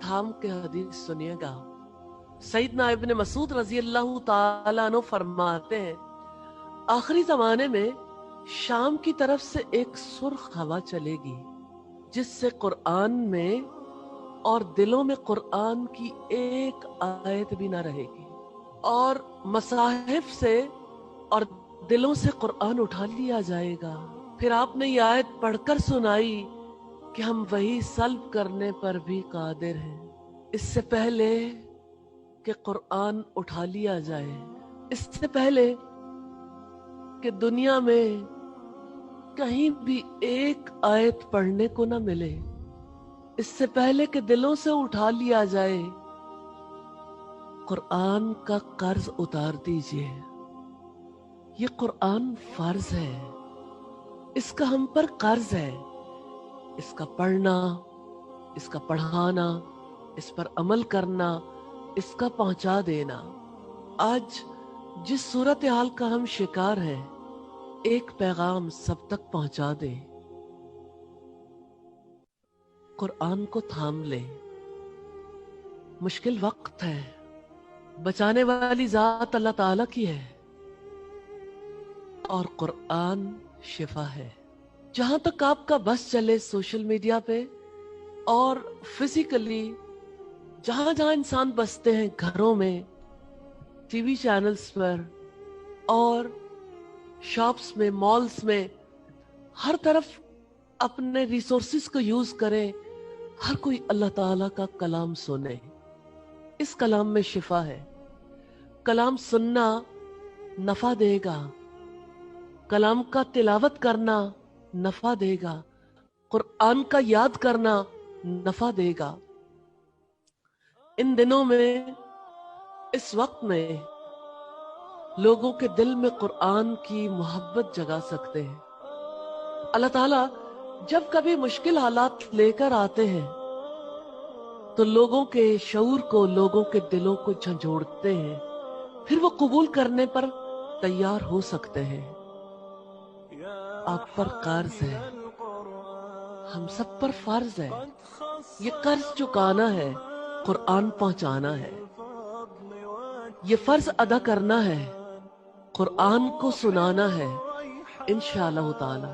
थाम के हदीस सुनिएगा। सईदना इब्न मसूद रजी अल्लाह ताला अन्हु फरमाते हैं, आखिरी जमाने में शाम की तरफ से एक सुर्ख हवा चलेगी जिससे कुरान में और दिलों में कुरान की एक आयत भी ना रहेगी, और मसाहिफ से और दिलों से कुरान उठा लिया जाएगा। फिर आपने ये आयत पढ़कर सुनाई कि हम वही सल्ब करने पर भी कादिर हैं। इससे पहले कि कुरान उठा लिया जाए, इससे पहले कि दुनिया में कहीं भी एक आयत पढ़ने को ना मिले, इससे पहले कि दिलों से उठा लिया जाए, कुरान का कर्ज उतार दीजिए। ये कुरान फर्ज है, इसका हम पर कर्ज है। इसका पढ़ना, इसका पढ़ाना, इस पर अमल करना, इसका पहुंचा देना। आज जिस सूरत हाल का हम शिकार हैं, एक पैगाम सब तक पहुंचा दे। कुरान को थाम ले। मुश्किल वक्त है, बचाने वाली जात अल्लाह ताला की है, और कुरान शिफा है। जहां तक आपका बस चले, सोशल मीडिया पे और फिजिकली जहां जहां इंसान बसते हैं, घरों में, टीवी चैनल्स पर और शॉप्स में, मॉल्स में, हर तरफ अपने रिसोर्सेज को यूज करें। हर कोई अल्लाह ताला का कलाम सुने। इस कलाम में शिफा है। कलाम सुनना नफा देगा, कलाम का तिलावत करना नफा देगा, कुरान का याद करना नफा देगा। इन दिनों में, इस वक्त में लोगों के दिल में कुरान की मोहब्बत जगा सकते हैं। अल्लाह ताला जब कभी मुश्किल हालात लेकर आते हैं तो लोगों के शऊर को, लोगों के दिलों को झंझोड़ते हैं, फिर वो कबूल करने पर तैयार हो सकते हैं। आप पर कर्ज है, हम सब पर फर्ज है। ये कर्ज चुकाना है, कुरान पहुंचाना है। ये फर्ज अदा करना है, कुरान को सुनाना है, इंशाअल्लाह ताला।